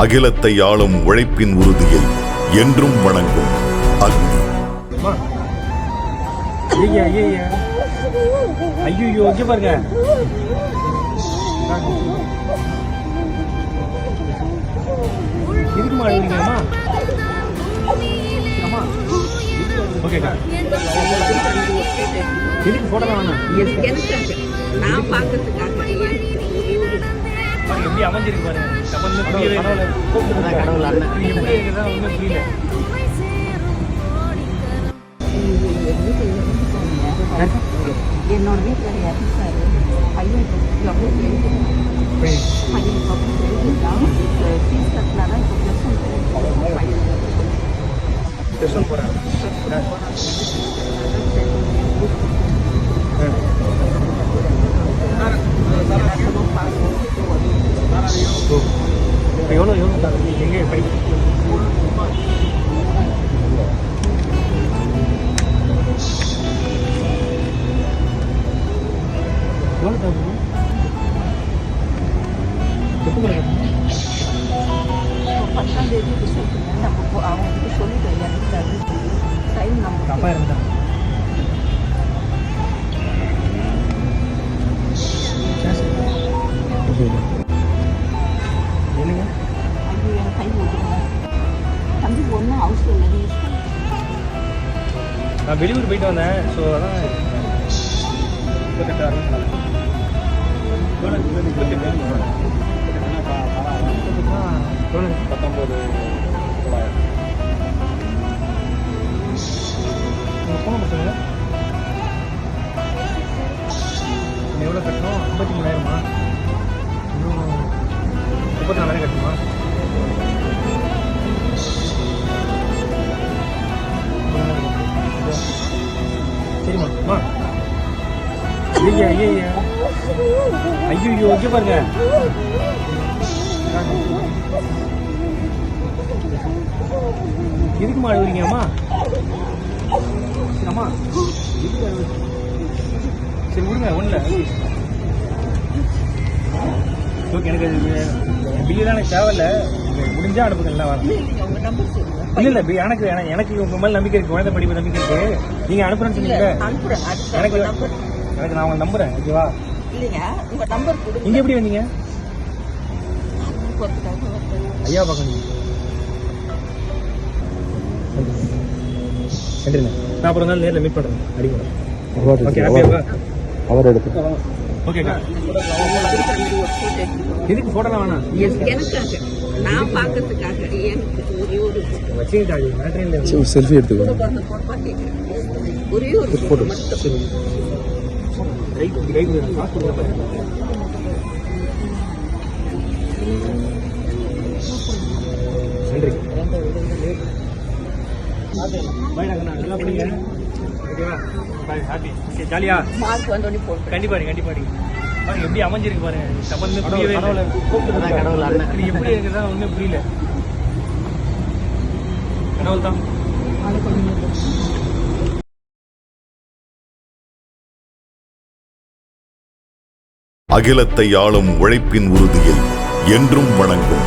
அகிலத்தை ஆளும் உழைப்பின் உறுதியை என்றும் வணங்கும் அக்னி. ஐயோ இங்க பாருங்க. இதுக்கு மாடுவீங்கம்மா. ஓகேக்கா. இதுக்கு போடலாம் வேணாம். நான் பார்க்கறதுக்காக எப்படி அமைஞ்சிருக்கு பாருங்க. சம்பந்தமே புரியவே இல்லை. கடவுள் அண்ணன் எப்படி இருக்குதா ஒன்றும் புரியல. என்னோட வீட்டில் இறந்தாரு பையன் பையன் ஃபீஸ் கட்டினாதான் இப்போ ப்ளஸ் ஒன் போகிறேன். எவ்வளோ எங்கே படிக்க எவ்வளோ தேவைப்படும்? எப்போ 10ஆம் தேதி ரிசல்ட் நம்ம அவங்களுக்கு சொல்லிட்டோம் இறந்துட்டாரு டைம் நம்ம அப்பா இருந்தாங்க. என்னங்க ஐயோ எனக்கு கை ஓட்டுங்க தம்பி ஒன்றும் அவசியம் இல்லை யூஸ் நான் வெளியூர் போயிட்டு வந்தேன். ஸோ அதான் 19 போன பசங்க எவ்வளோ கட்டணும்? 53,000மா? இன்னும் 34,000 கட்டணுமா? சரிம்மா. ஐயா ஐயோ இங்கே பாருங்க. இதுக்கு மாடுவீங்கம்மா. அம்மா சரி விடுங்க ஒன்றும் இல்லை. ஓகே எனக்கு பில்லுலாம் எனக்கு தேவையில்லை. முடிஞ்சா அனுப்புங்க. எல்லாம் வரேன். உங்கள் நம்பர் சொல்லுங்கள். இல்லை இல்லை எனக்கு எனக்கு உங்கள் மேலே நம்பிக்கை இருக்குது. குழந்தை படிப்பு நம்பிக்கை இருக்குது. நீங்கள் அனுப்புறேன்னு சொன்னீங்க. அனுப்புகிறேன் எனக்கு நம்பர் எனக்கு நான் உங்களை நம்புறேன். ஓகேவா? இல்லைங்க உங்கள் நம்பர் கொடுங்க. இங்கே எப்படி வந்தீங்க? ஐயா பார்க்கணும். நன்றிண்ணே. நான் அப்புறம் நாள் நேரில் மீட் பண்ணுறேன். அடிக்கிறேன். ஓகே ஹாப்பியாப்பா. அவர் எடுத்து ஓகேக்கா. இதுக்கு ஃபோட்டோலாம் வேணாம். எனக்காக நான் பார்க்கறதுக்காக எனக்கு ஒரே ஒரு வச்சுக்கிட்டா மேட்ரியில் செல்ஃபி எடுத்துக்கோ. பொறுப்பா கேட்குறேன். ஒரே ஒரு போட்டோ மட்டும் கை காசு கொடுங்க. நன்றி. பாய்டாங்க. நல்லா படிங்க. ஓகேவா? பாய். ஹாப்பி. ஓகே ஜாலியா? மார்க் வந்தோடனே போட்டு கண்டிப்பாடி கண்டிப்பாடி. பாருங்க எப்படி அமைஞ்சிருக்கு பாருங்க. சம்பந்தமே புரியவே இல்லை. கடவுள் அண்ணன் இது எப்படி இருக்குதா ஒன்றும் புரியல. கடவுள் தான். அகிலத்தை ஆளும் உழைப்பின் உறுதியை என்றும் வணங்கும்